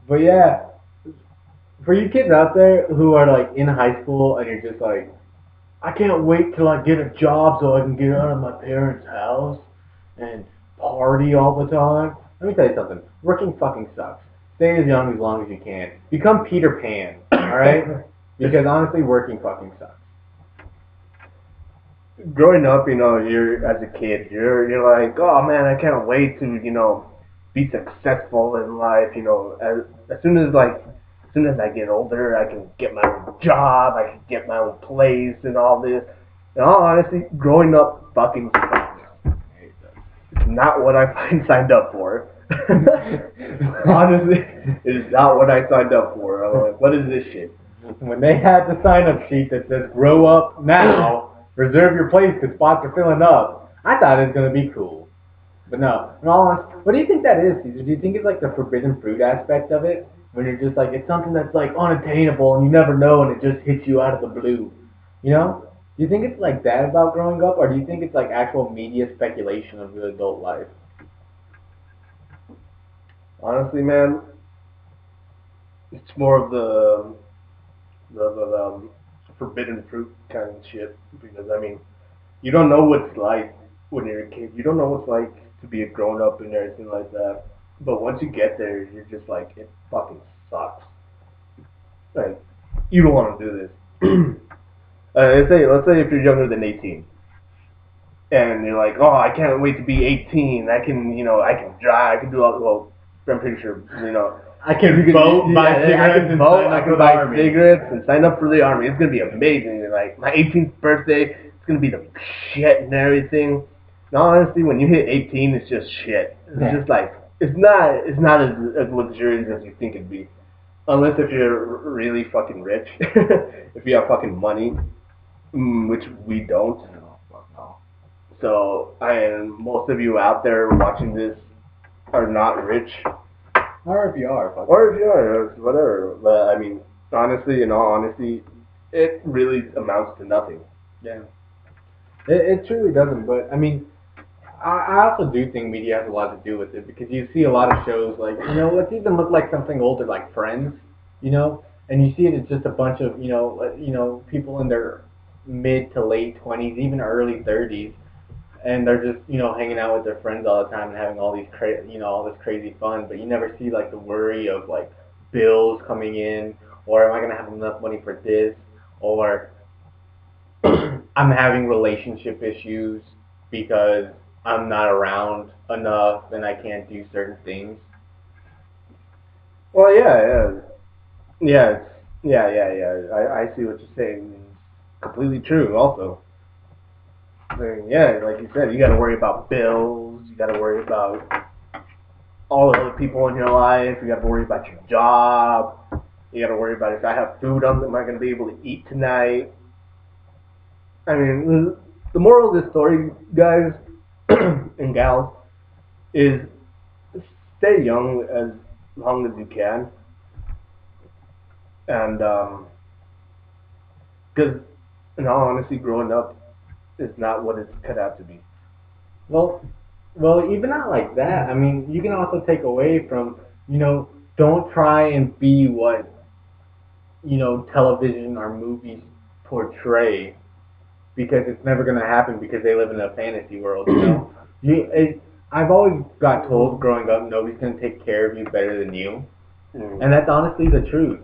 But yeah, for you kids out there who are like in high school and you're just like, I can't wait till I get a job so I can get out of my parents' house and party all the time. Let me tell you something. Working fucking sucks. Stay as long as you can. Become Peter Pan, alright? Because honestly, working fucking sucks. Growing up, you're as a kid, you're like, oh man, I can't wait to be successful in life. As soon as I get older, I can get my own job, I can get my own place, and all this. In all honesty, growing up fucking sucks. It's not what I signed up for. Honestly, it is not what I signed up for. I'm like, what is this shit? When they had the sign-up sheet that says "Grow up now, reserve your place because spots are filling up," I thought it was gonna be cool. But no, in all honesty, what do you think that is, Caesar? Do you think it's like the forbidden fruit aspect of it? When you're just like, it's something that's like unattainable and you never know and it just hits you out of the blue. You know? Do you think it's like that about growing up, or do you think it's like actual media speculation of the adult life? Honestly, man, it's more of the forbidden fruit kind of shit. Because I mean, you don't know what it's like when you're a kid. You don't know what it's like to be a grown up and everything like that. But once you get there, you're just like, it fucking sucks. Like, you don't want to do this. Let's say if you're younger than 18, and you're like, oh, I can't wait to be 18. I can drive, I can do all. Well, I'm pretty sure, I can vote, buy cigarettes, and sign I up for can the buy army. cigarettes and sign up for the army. It's gonna be amazing. And like my 18th birthday, it's gonna be the shit and everything. And honestly, when you hit 18, it's just shit. It's just like it's not as luxurious as you think it'd be, unless if you're really fucking rich, if you have fucking money, which we don't. So, and most of you out there watching this are not rich, Or if you are, fuck or if you are, whatever. But I mean, honestly, in all honesty, it really amounts to nothing. yeah. It truly doesn't, but I mean, I also do think media has a lot to do with it because you see a lot of shows like, let's even look like something older like Friends, and you see it as just a bunch of, people in their mid to late 20s, even early 30s, and they're just, hanging out with their friends all the time and having all this crazy fun, but you never see like the worry of like bills coming in, or am I going to have enough money for this, or I'm having relationship issues because I'm not around enough and I can't do certain things. Well, yeah, yeah. I see what you're saying. It's completely true. Also, I mean, yeah, like you said, you got to worry about bills. You got to worry about all the other people in your life. You got to worry about your job. You got to worry about if I have food, am I going to be able to eat tonight? I mean, the moral of this story, guys and gals, is stay young as long as you can, and because in all honesty, growing up is not what it's cut out to be. Well, well, even not like that. I mean, you can also take away from, don't try and be what, television or movies portray because it's never going to happen because they live in a fantasy world, I've always got told growing up nobody's going to take care of you better than you. And that's honestly the truth.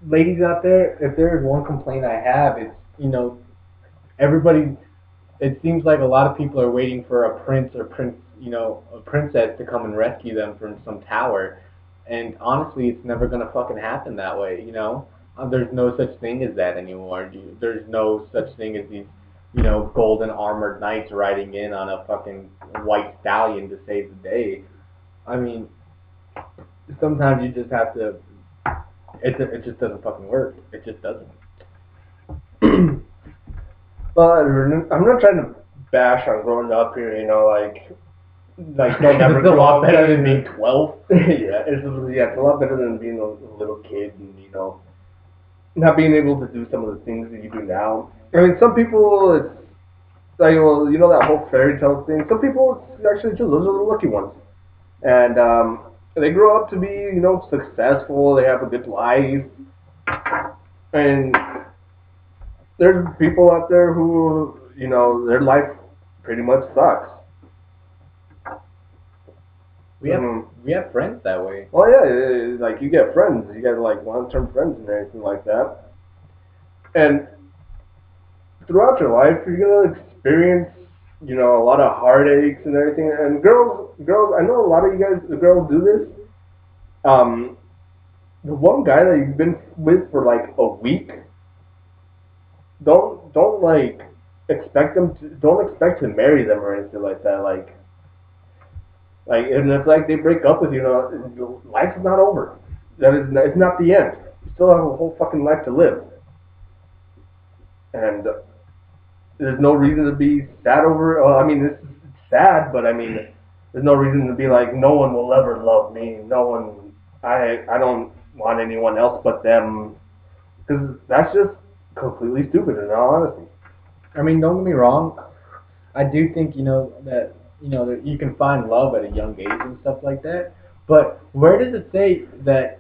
Ladies out there, if there is one complaint I have, it's, everybody, it seems like a lot of people are waiting for a prince or a princess to come and rescue them from some tower. And honestly, it's never gonna fucking happen that way. There's no such thing as that anymore. There's no such thing as these, golden armored knights riding in on a fucking white stallion to save the day. I mean, sometimes you just have to. It just doesn't fucking work. It just doesn't. Well, I'm not trying to bash on growing up here. Like don't ever It's a grow lot up. better than being 12. It's a lot better than being a little kid and not being able to do some of the things that you do now. I mean, some people it's like, well, that whole fairy tale thing. Some people it's actually true. Those are the lucky ones. And they grow up to be, successful. They have a good life, and there's people out there who, their life pretty much sucks. We have friends that way. Well, yeah, like you get friends, you get like long-term friends and everything like that, and throughout your life, you're gonna experience, a lot of heartaches and everything. And girls, I know a lot of you guys, the girls do this. Um, the one guy that you've been with for like a week, don't like don't expect to marry them or anything like that. Like, and if like they break up with you, life's not over. It's not the end. You still have a whole fucking life to live, and there's no reason to be sad over it. Well, I mean, this is sad, but I mean, there's no reason to be like, no one will ever love me. No one, I don't want anyone else but them, because that's just completely stupid in all honesty. I mean, don't get me wrong. I do think that that you can find love at a young age and stuff like that. But where does it say that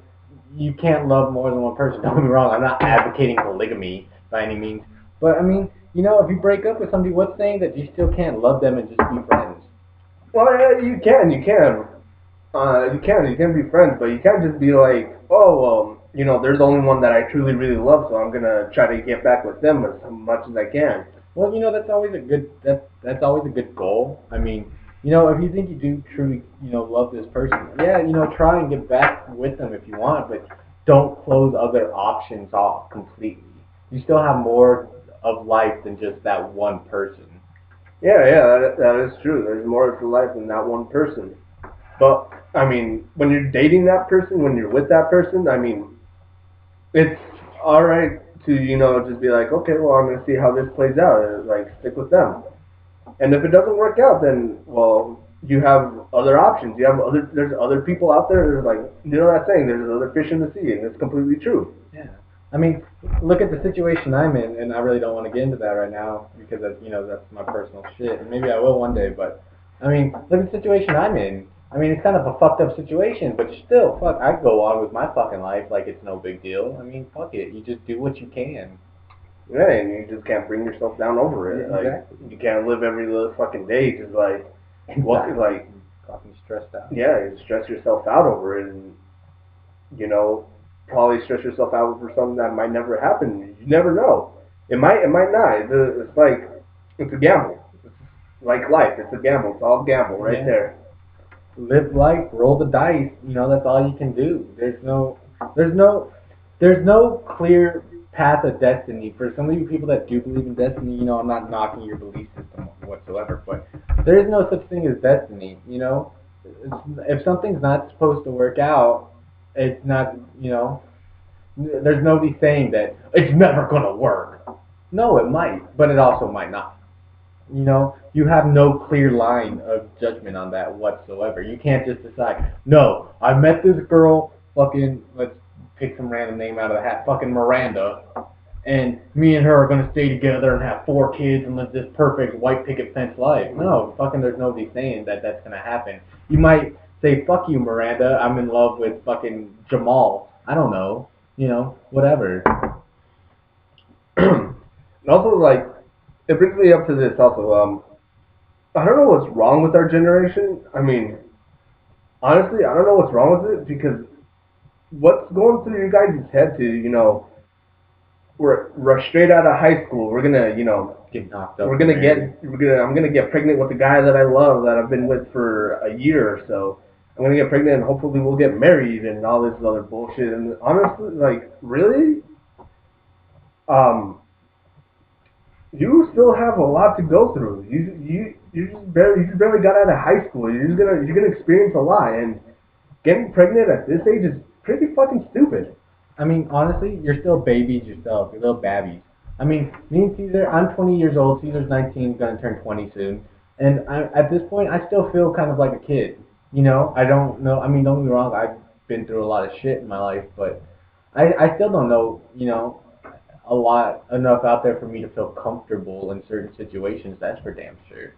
you can't love more than one person? Don't get me wrong. I'm not advocating polygamy by any means. But I mean, if you break up with somebody, what's saying that you still can't love them and just be friends? Well, yeah, you can. You can be friends, but you can't just be like, oh, well, there's only one that I truly really love, so I'm gonna try to get back with them as much as I can. Well, that's always a good that's always a good goal. I mean, if you think you do truly, love this person, yeah, try and get back with them if you want, but don't close other options off completely. You still have more of life than just that one person. Yeah, that is true. There's more to life than that one person. But I mean, when you're dating that person, when you're with that person, I mean, it's all right to just be like, okay, well, I'm gonna see how this plays out, and like stick with them. And if it doesn't work out, then well, you have other options. There's other people out there. There's like that saying, there's other fish in the sea, and it's completely true. Yeah. I mean, look at the situation I'm in, and I really don't want to get into that right now because that's my personal shit, and maybe I will one day. But I mean, look at the situation I'm in. I mean, it's kind of a fucked up situation, but still, fuck, I go on with my fucking life like it's no big deal. I mean, fuck it, you just do what you can. Yeah, and you just can't bring yourself down over it. Yeah, exactly. Like you can't live every little fucking day just like like fucking stressed out. Yeah, you stress yourself out over it, and probably stress yourself out over something that might never happen. You never know. It might not. It's a gamble. It's like life. It's a gamble. It's all gamble right there. Live life, roll the dice. That's all you can do. There's no clear path of destiny. For some of you people that do believe in destiny, I'm not knocking your belief system whatsoever, but there is no such thing as destiny. If something's not supposed to work out, it's not. There's nobody saying that it's never gonna work. No, it might, but it also might not. You have no clear line of judgment on that whatsoever. You can't just decide, no, I met this girl, fucking, let's pick some random name out of the hat, fucking Miranda, and me and her are going to stay together and have 4 kids and live this perfect white picket fence life. No, fucking there's nobody saying that that's going to happen. You might say, fuck you, Miranda, I'm in love with fucking Jamal. I don't know. Whatever. And also, like, it brings me up to this also. I don't know what's wrong with our generation. I mean, honestly, I don't know what's wrong with it because what's going through your guys' head to, we're straight out of high school. We're gonna, get knocked up. I'm gonna get pregnant with the guy that I love that I've been with for a year or so. I'm gonna get pregnant and hopefully we'll get married and all this other bullshit. And honestly, like, really? You still have a lot to go through. You just barely got out of high school. You're gonna experience a lot, and getting pregnant at this age is pretty fucking stupid. I mean, honestly, you're still babies yourself. You're little babbies. I mean, me and Caesar, I'm 20 years old. Caesar's 19, gonna turn 20 soon. And at this point, I still feel kind of like a kid. I don't know. I mean, don't get me wrong. I've been through a lot of shit in my life, but I still don't know, a lot enough out there for me to feel comfortable in certain situations. That's for damn sure.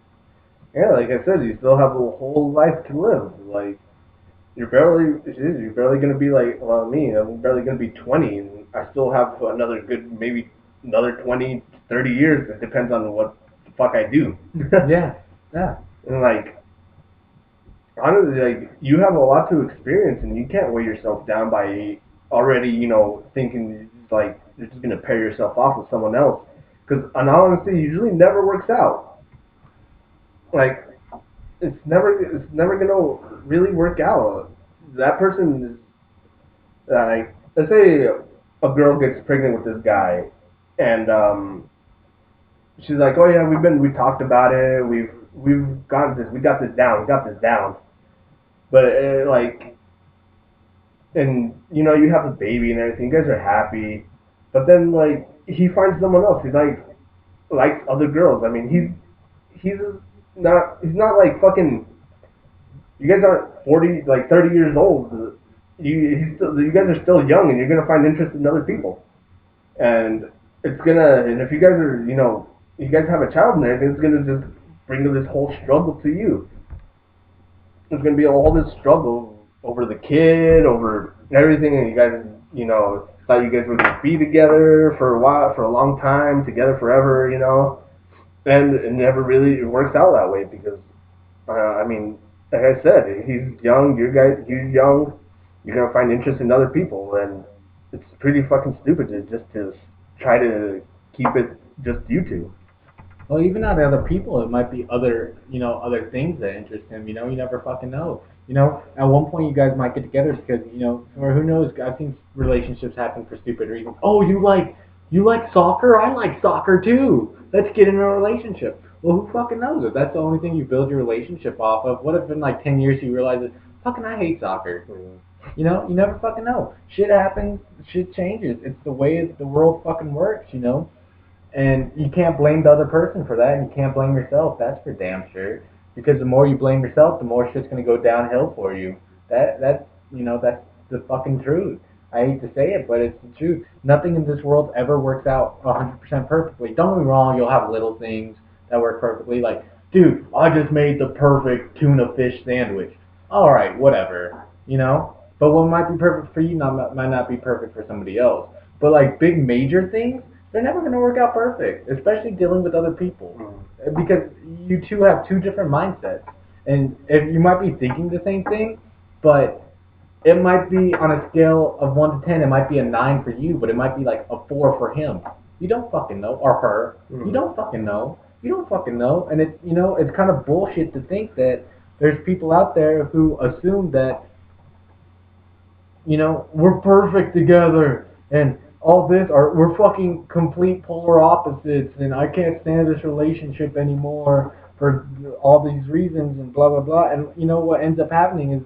Yeah, like I said, you still have a whole life to live. Like, you're barely gonna be like, well, me, I'm barely gonna be 20, and I still have another good, maybe another 20, 30 years. It depends on what the fuck I do. Yeah, yeah. And like, honestly, like, you have a lot to experience, and you can't weigh yourself down by already, thinking like you're just gonna pair yourself off with someone else. Because, in all honesty, it usually never works out. Like, it's never gonna really work out. That person is like, let's say a girl gets pregnant with this guy, and she's like, oh yeah, we talked about it, we got this down. But like, and you have a baby and everything, you guys are happy, but then like he finds someone else. He's like likes other girls. I mean, he's not like fucking. You guys aren't 40, like 30 years old. You guys are still young, and you're gonna find interest in other people. And and if you guys are, you guys have a child in there, it's gonna just bring this whole struggle to you. There's gonna be all this struggle over the kid, over everything, and you guys, thought you guys were gonna be together for a while, for a long time, together forever, and it never really works out that way because, I mean, like I said, he's young, you're young, you're gonna find interest in other people, and it's pretty fucking stupid to try to keep it just you two. Well, even not other people, it might be other, other things that interest him. You never fucking know. At one point you guys might get together because, or who knows? I've seen relationships happen for stupid reasons. Oh, you like soccer? I like soccer too. Let's get in a relationship. Well, who fucking knows? If that's the only thing you build your relationship off of, what if in like 10 years you realize that fucking I hate soccer? You never fucking know. Shit happens. Shit changes. It's the way the world fucking works. And you can't blame the other person for that, and you can't blame yourself. That's for damn sure. Because the more you blame yourself, the more shit's gonna go downhill for you. That's the fucking truth. I hate to say it, but it's the truth. Nothing in this world ever works out 100% perfectly. Don't get me wrong. You'll have little things that work perfectly. Like, dude, I just made the perfect tuna fish sandwich. All right, whatever. But what might be perfect for you might not be perfect for somebody else. But like big major things, they're never going to work out perfect, especially dealing with other people, because you two have two different mindsets, and if you might be thinking the same thing, but it might be on a scale of 1 to 10, it might be a 9 for you, but it might be like a 4 for him. You don't fucking know, or her. You don't fucking know. You don't fucking know, and it's kind of bullshit to think that there's people out there who assume that we're perfect together and all this, or we're fucking complete polar opposites, and I can't stand this relationship anymore for all these reasons and blah blah blah. And what ends up happening is,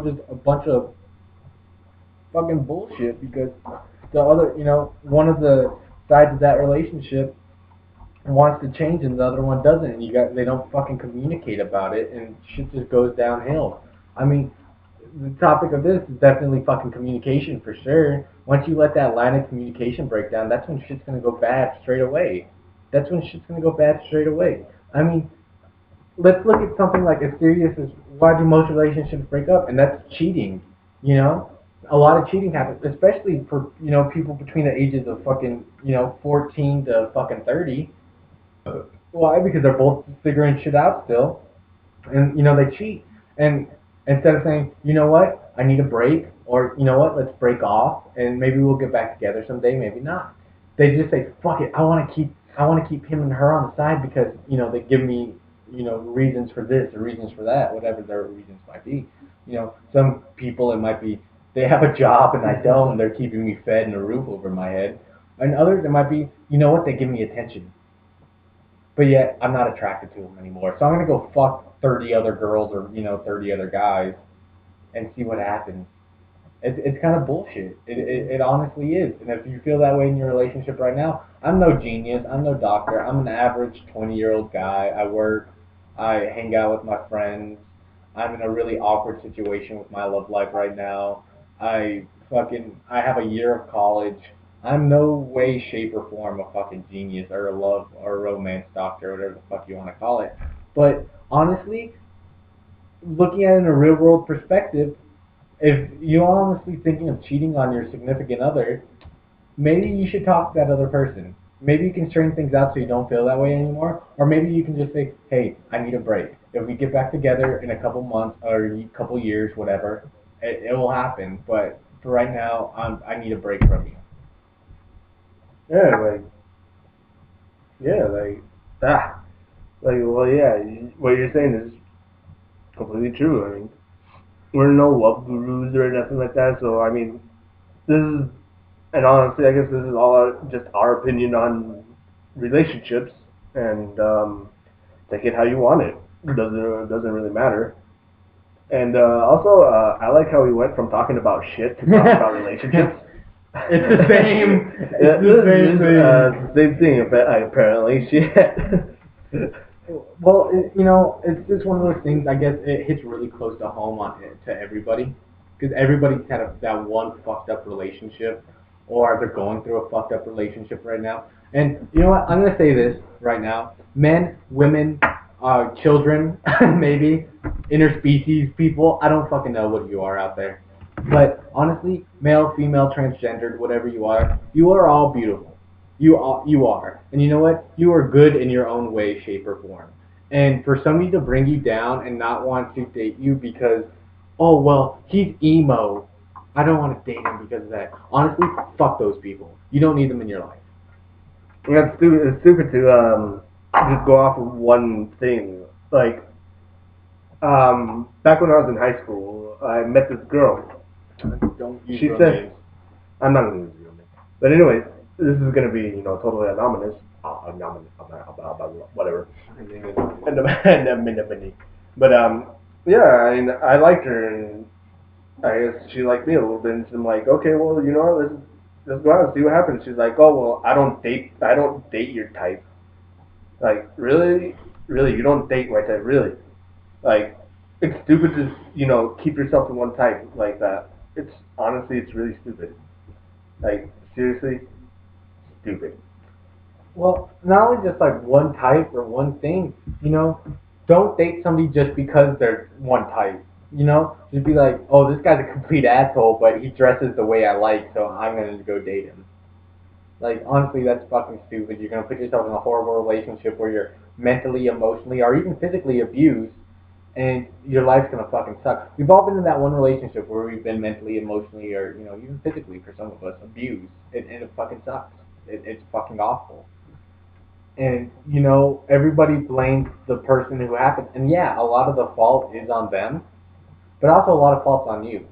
just a bunch of fucking bullshit because the other, one of the sides of that relationship wants to change and the other one doesn't, and they don't fucking communicate about it, and shit just goes downhill. I mean, the topic of this is definitely fucking communication for sure. Once you let that line of communication break down, that's when shit's gonna go bad straight away. That's when shit's gonna go bad straight away. I mean, let's look at something like as serious as why do most relationships break up, and that's cheating. You know, a lot of cheating happens, especially for people between the ages of fucking 14 to fucking 30. Why? Because they're both figuring shit out still, and they cheat. And instead of saying, you know what, I need a break, or you know what, let's break off, and maybe we'll get back together someday, maybe not. They just say, fuck it, I want to keep him and her on the side because they give me reasons for this or reasons for that, whatever their reasons might be. Some people it might be they have a job and I don't, and they're keeping me fed and a roof over my head. And others it might be, they give me attention but yet I'm not attracted to him anymore. So I'm gonna go fuck 30 other girls or 30 other guys and see what happens. It's kind of bullshit. It honestly is. And if you feel that way in your relationship right now, I'm no genius. I'm no doctor. I'm an average 20-year-old guy. I work. I hang out with my friends. I'm in a really awkward situation with my love life right now. I have a year of college. I'm no way, shape, or form a fucking genius or a love or a romance doctor or whatever the fuck you want to call it. But honestly, looking at it in a real world perspective, if you're honestly thinking of cheating on your significant other, maybe you should talk to that other person. Maybe you can straighten things out so you don't feel that way anymore. Or maybe you can just say, hey, I need a break. If we get back together in a couple months or a couple years, whatever, it will happen. But for right now, I need a break from you. Yeah, like, ah, like, well, yeah, what you're saying is completely true. I mean, we're no love gurus or nothing like that, so, I mean, this is, and honestly, I guess this is all just our opinion on relationships, and, take it how you want it. It doesn't really matter. And also, I like how we went from talking about shit to talking about relationships. It's the same. Yeah, It's the same thing. Same thing, apparently. Shit. Well, it's just one of those things. I guess it hits really close to home on it to everybody, because everybody's had that one fucked up relationship, or they're going through a fucked up relationship right now. And you know what? I'm gonna say this right now: men, women, children, maybe interspecies people. I don't fucking know what you are out there, but honestly, male, female, transgendered, whatever you are all beautiful. You are. And you know what? You are good in your own way, shape, or form. And for somebody to bring you down and not want to date you because, oh, well, he's emo. I don't want to date him because of that. Honestly, fuck those people. You don't need them in your life. Yeah, it's stupid to just go off of one thing. Like, back when I was in high school, I met this girl. Don't use She real said, names. I'm not going to use your name. But anyways, this is going to be, totally anonymous. Whatever. Anonymity. But, yeah, I mean, I liked her, and I guess she liked me a little bit, and so I'm like, okay, well, let's go out and see what happens. She's like, oh, well, I don't date your type. Like, really? Really, you don't date my type, really? Like, it's stupid to, keep yourself to one type like that. Honestly, it's really stupid. Like, seriously, stupid. Well, not only just like one type or one thing, don't date somebody just because they're one type. Just be like, oh, this guy's a complete asshole, but he dresses the way I like, so I'm gonna go date him. Like, honestly, that's fucking stupid. You're gonna put yourself in a horrible relationship where you're mentally, emotionally, or even physically abused, and your life's gonna fucking suck. We've all been in that one relationship where we've been mentally, emotionally, or even physically for some of us abused, and it fucking sucks. It's fucking awful. And everybody blames the person who happened, and yeah, a lot of the fault is on them, but also a lot of fault's on you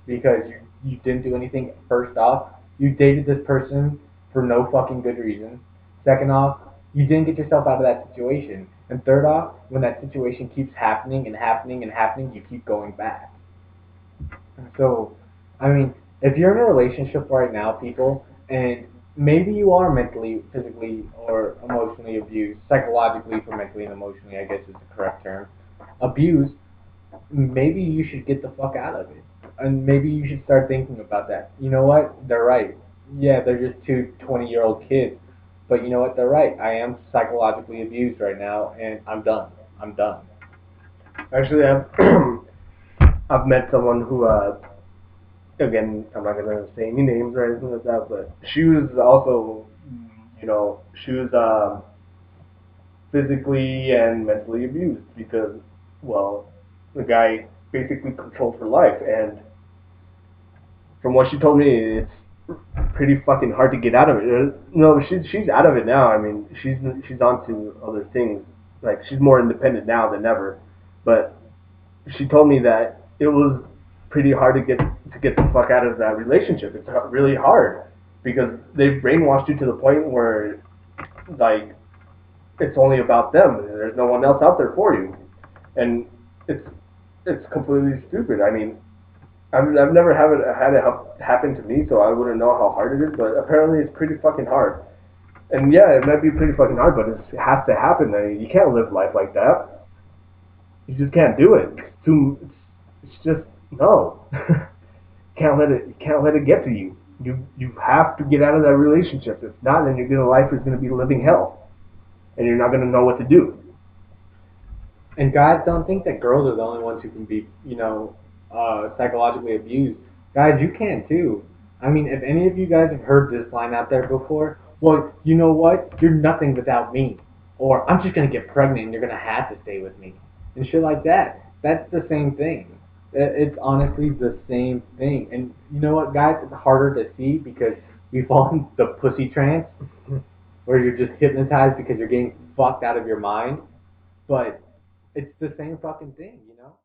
because you didn't do anything. First off, you dated this person for no fucking good reason. Second off, you didn't get yourself out of that situation. And third off, when that situation keeps happening and happening and happening, you keep going back. So, I mean, if you're in a relationship right now, people, and maybe you are mentally, physically, or emotionally abused, psychologically for mentally and emotionally, I guess is the correct term, abused, maybe you should get the fuck out of it. And maybe you should start thinking about that. You know what? They're right. Yeah, they're just two 20-year-old kids. But you know what? They're right. I am psychologically abused right now, and I'm done. I'm done. Actually, I've met someone who, again, I'm not gonna say any names or anything like that, but she was also, she was physically and mentally abused because, well, the guy basically controlled her life, and from what she told me, it's pretty fucking hard to get out of it. No, she's out of it now. I mean, she's on to other things. Like, she's more independent now than ever. But she told me that it was pretty hard to get the fuck out of that relationship. It's really hard because they've brainwashed you to the point where, like, it's only about them. There's no one else out there for you, and it's completely stupid. I mean, I've never had it happen to me, so I wouldn't know how hard it is. But apparently, it's pretty fucking hard. And yeah, it might be pretty fucking hard, but it has to happen. I mean, you can't live life like that. You just can't do it. It's just no. You can't let it get to you. You have to get out of that relationship. If not, then life is gonna be living hell, and you're not gonna know what to do. And guys don't think that girls are the only ones who can be, psychologically abused. Guys, you can too. I mean, if any of you guys have heard this line out there before, well, you know what? You're nothing without me. Or I'm just gonna get pregnant and you're gonna have to stay with me. And shit like that. That's the same thing. It's honestly the same thing. And you know what, guys? It's harder to see because we fall in the pussy trance where you're just hypnotized because you're getting fucked out of your mind. But it's the same fucking thing, you know?